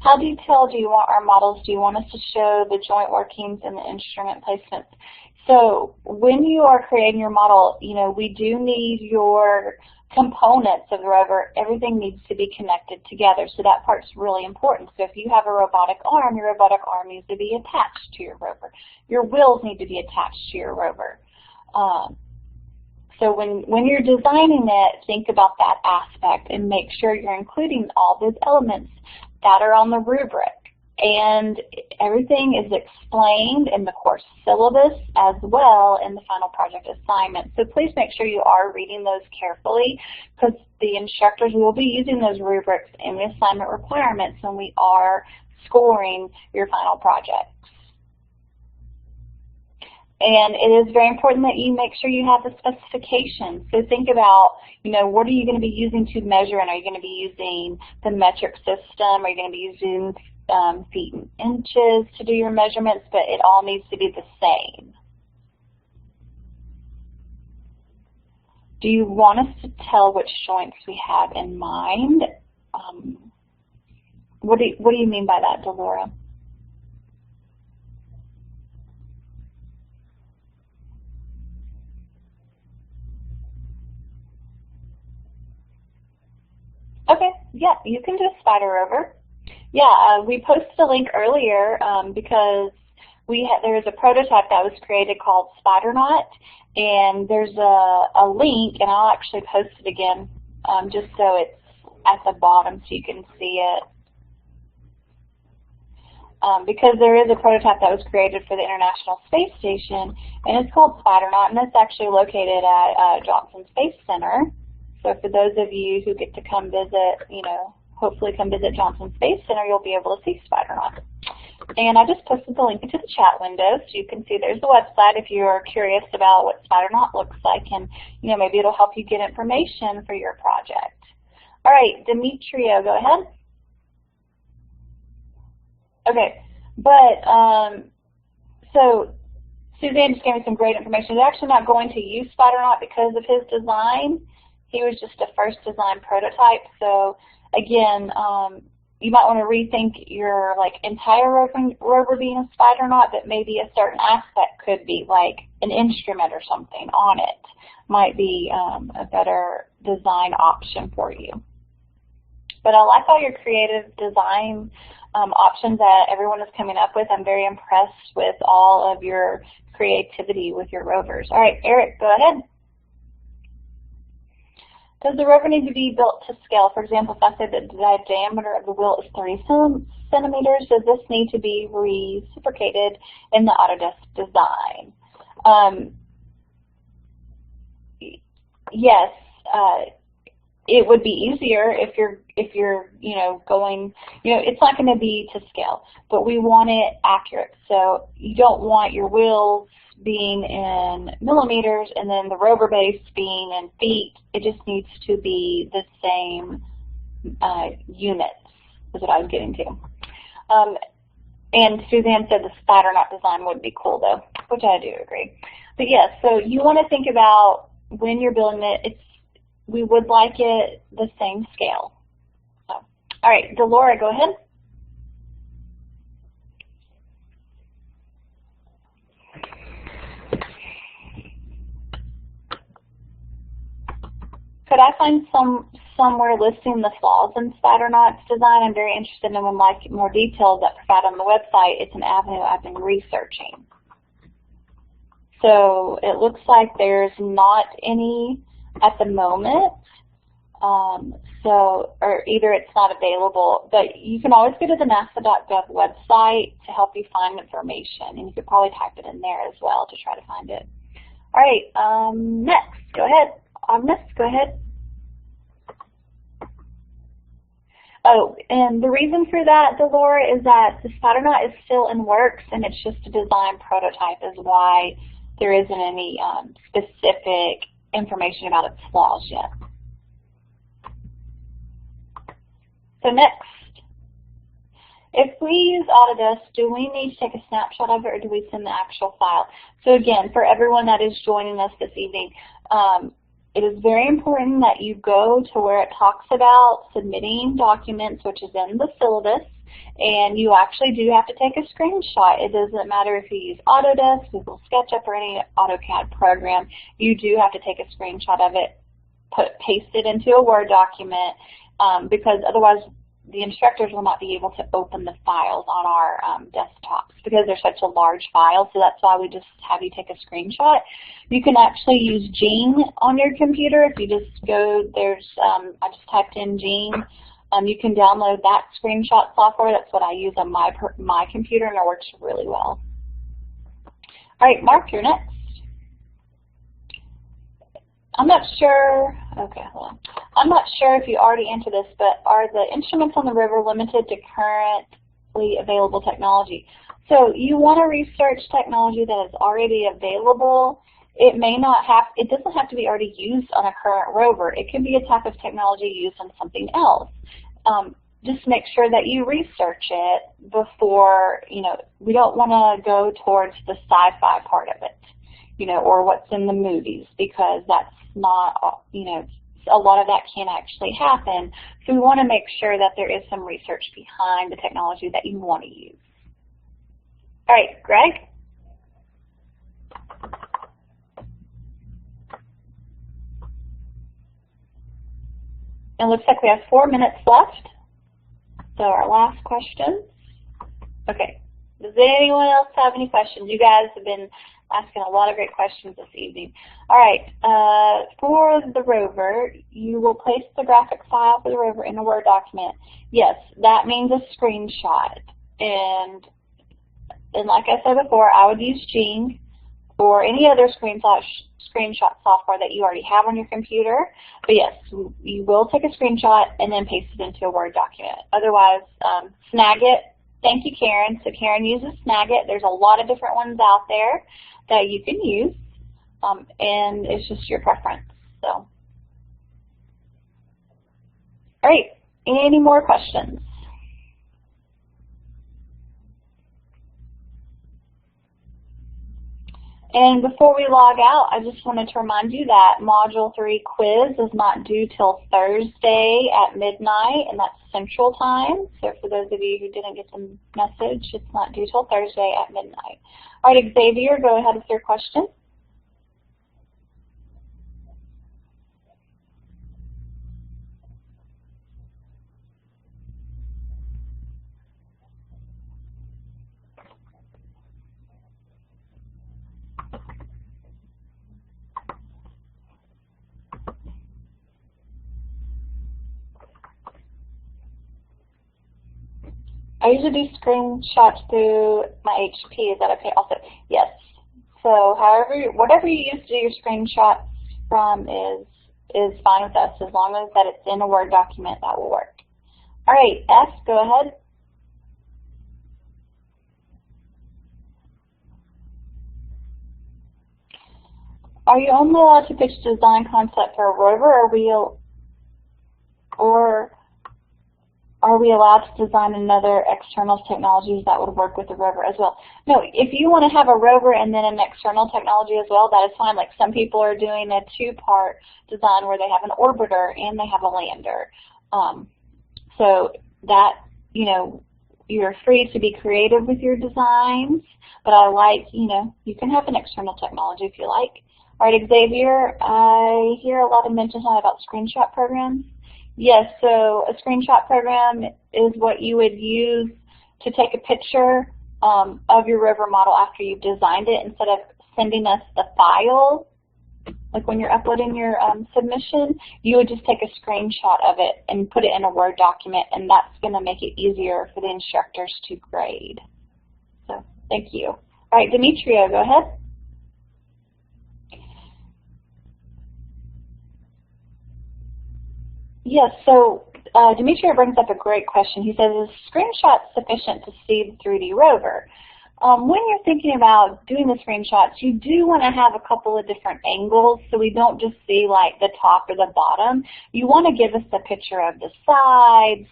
How detailed do you want our models? Do you want us to show the joint workings and the instrument placements? So when you are creating your model, we do need your components of the rover. Everything needs to be connected together, so that part's really important. So if you have a robotic arm, your robotic arm needs to be attached to your rover. Your wheels need to be attached to your rover. So when you're designing it, think about that aspect and make sure you're including all those elements that are on the rubric. And everything is explained in the course syllabus as well in the final project assignment. So please make sure you are reading those carefully, because the instructors will be using those rubrics in the assignment requirements when we are scoring your final projects. And it is very important that you make sure you have the specifications. So think about, what are you going to be using to measure, and are you going to be using the metric system? Are you going to be using feet and inches to do your measurements? But it all needs to be the same. Do you want us to tell which joints we have in mind? What do you mean by that, Delora? Okay, yeah, you can do a spider rover. Yeah, we posted a link earlier because there is a prototype that was created called SpiderNaut, and there's a link, and I'll actually post it again just so it's at the bottom so you can see it. Because there is a prototype that was created for the International Space Station, and it's called SpiderNaut, and it's actually located at Johnson Space Center. So for those of you who get to come visit, hopefully come visit Johnson Space Center, you'll be able to see SpiderNaut. And I just posted the link into the chat window so you can see there's the website if you're curious about what SpiderNaut looks like, and maybe it'll help you get information for your project. All right, Demetrio, go ahead. Okay, but so Suzanne just gave me some great information. They're actually not going to use SpiderNaut because of his design. He was just a first design prototype. So again, you might want to rethink your entire rover being a SpiderNaut, but maybe a certain aspect could be like an instrument or something on it. Might be a better design option for you. But I like all your creative design options that everyone is coming up with. I'm very impressed with all of your creativity with your rovers. All right, Eric, go ahead. Does the rover need to be built to scale? For example, if I said that the diameter of the wheel is 30 centimeters, does this need to be reciprocated in the Autodesk design? Yes, it would be easier if you're going, it's not going to be to scale, but we want it accurate. So you don't want your wheels being in millimeters and then the rover base being in feet. It just needs to be the same units, is what I was getting to. And Suzanne said the SpiderNaut design would be cool though, which I do agree. But yes, so you want to think about when you're building it, we would like it the same scale. So, all right, Delora, go ahead. Could I find somewhere listing the flaws in SpiderNaut's design? I'm very interested and would like more details that provide on the website. It's an avenue I've been researching. So it looks like there's not any at the moment, or either it's not available, but you can always go to the nasa.gov website to help you find information, and you could probably type it in there as well to try to find it. All right, next, go ahead. Next, go ahead. Oh, and the reason for that, Delora, is that the SpiderNaut is still in works, and it's just a design prototype is why there isn't any specific information about its flaws yet. So next, if we use Autodesk, do we need to take a snapshot of it or do we send the actual file? So again, for everyone that is joining us this evening, it is very important that you go to where it talks about submitting documents, which is in the syllabus, And you actually do have to take a screenshot. It doesn't matter if you use Autodesk, Google SketchUp, or any AutoCAD program. You do have to take a screenshot of it, paste it into a Word document, because otherwise the instructors will not be able to open the files on our desktops because they're such a large file, so that's why we just have you take a screenshot. You can actually use Gene on your computer. If you just go, I just typed in Gene. You can download that screenshot software. That's what I use on my computer, and it works really well. All right, Mark, you're next. I'm not sure, okay, hold on. I'm not sure if you already answered this, but are the instruments on the river limited to currently available technology? So you want to research technology that is already available. It doesn't have to be already used on a current rover. It can be a type of technology used on something else. Just make sure that you research it before, we don't want to go towards the sci-fi part of it, or what's in the movies, because that's not, a lot of that can actually happen. So we want to make sure that there is some research behind the technology that you want to use. All right, Greg? It looks like we have 4 minutes left. So our last question. Okay. Does anyone else have any questions? You guys have been asking a lot of great questions this evening. All right, for the rover, you will place the graphic file for the rover in a Word document. Yes, that means a screenshot. And like I said before, I would use Gene or any other screenshot software that you already have on your computer. But yes, you will take a screenshot and then paste it into a Word document. Otherwise, Snagit. Thank you, Karen. So Karen uses Snagit. There's a lot of different ones out there that you can use, and it's just your preference. So, all right, any more questions? And before we log out, I just wanted to remind you that Module 3 quiz is not due till Thursday at midnight, and that's Central Time. So for those of you who didn't get the message, it's not due till Thursday at midnight. All right, Xavier, go ahead with your question. I usually do screenshots through my HP. Is that okay? Also, yes. So whatever you use to do your screenshots from is fine with us, as long as that it's in a Word document. That will work. All right, S, go ahead. Are you only allowed to pitch design concept for a rover, or are we allowed to design another external technologies that would work with the rover as well? No, if you want to have a rover and then an external technology as well, that is fine. Like some people are doing a 2-part design where they have an orbiter and they have a lander. So that, you're free to be creative with your designs, but I like, you can have an external technology if you like. All right, Xavier, I hear a lot of mentions about screenshot programs. Yes, so a screenshot program is what you would use to take a picture of your rover model after you've designed it. Instead of sending us the file, like when you're uploading your submission, you would just take a screenshot of it and put it in a Word document, and that's going to make it easier for the instructors to grade. So thank you. All right, Demetria, go ahead. Yes, so Demetria brings up a great question. He says, is screenshot sufficient to see the 3D rover? When you're thinking about doing the screenshots, you do want to have a couple of different angles so we don't just see like the top or the bottom. You want to give us a picture of the sides,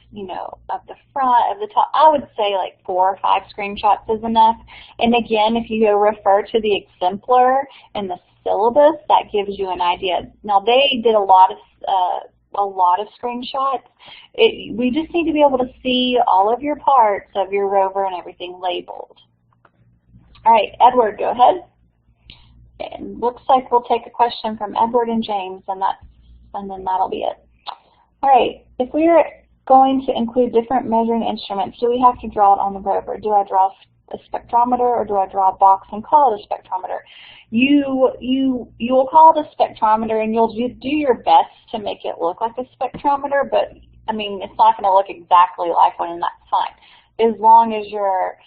of the front, of the top. I would say like 4 or 5 screenshots is enough. And again, if you refer to the exemplar and the syllabus, that gives you an idea. Now they did a lot of a lot of screenshots. We just need to be able to see all of your parts of your rover and everything labeled. All right, Edward, go ahead. And looks like we'll take a question from Edward and James, and then that'll be it. All right, if we're going to include different measuring instruments, do we have to draw it on the rover? Do I draw a spectrometer, or do I draw a box and call it a spectrometer? You will call it a spectrometer, and you'll do your best to make it look like a spectrometer, but I mean, it's not going to look exactly like one, and that's fine. As long as you're,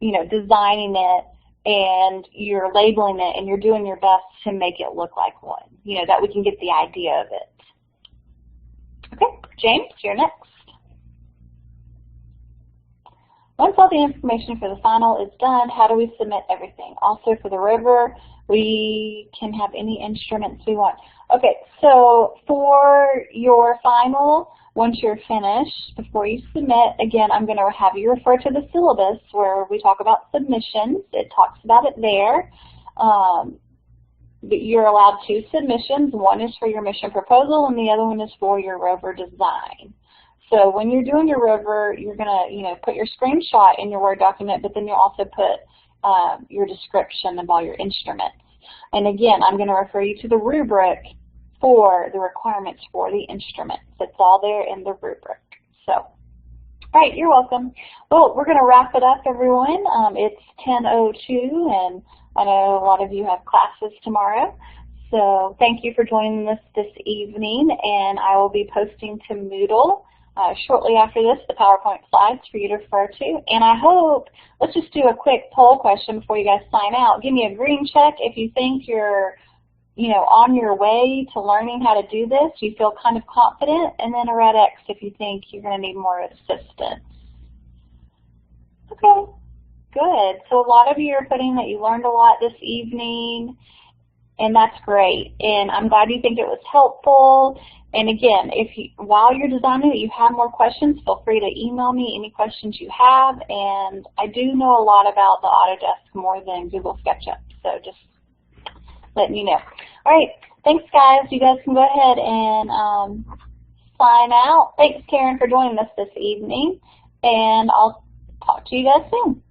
designing it and you're labeling it and you're doing your best to make it look like one, that we can get the idea of it. Okay, James, you're next. Once all the information for the final is done, how do we submit everything? Also for the rover, we can have any instruments we want. Okay, so for your final, once you're finished, before you submit, again, I'm going to have you refer to the syllabus where we talk about submissions. It talks about it there. But you're allowed 2 submissions. One is for your mission proposal, and the other one is for your rover design. So when you're doing your rover, you're going to, put your screenshot in your Word document, but then you'll also put your description of all your instruments. And again, I'm going to refer you to the rubric for the requirements for the instruments. It's all there in the rubric. So, all right, you're welcome. Well, we're going to wrap it up, everyone. It's 10:02, and I know a lot of you have classes tomorrow. So thank you for joining us this evening, and I will be posting to Moodle shortly after this, the PowerPoint slides for you to refer to. And I hope, let's just do a quick poll question before you guys sign out. Give me a green check if you think you're, on your way to learning how to do this, you feel kind of confident, and then a red X if you think you're going to need more assistance. Okay, good. So a lot of you are putting that you learned a lot this evening, and that's great. And I'm glad you think it was helpful. And again, while you're designing it, you have more questions, feel free to email me any questions you have. And I do know a lot about the Autodesk more than Google SketchUp, so just letting you know. All right, thanks, guys. You guys can go ahead and sign out. Thanks, Karen, for joining us this evening, and I'll talk to you guys soon.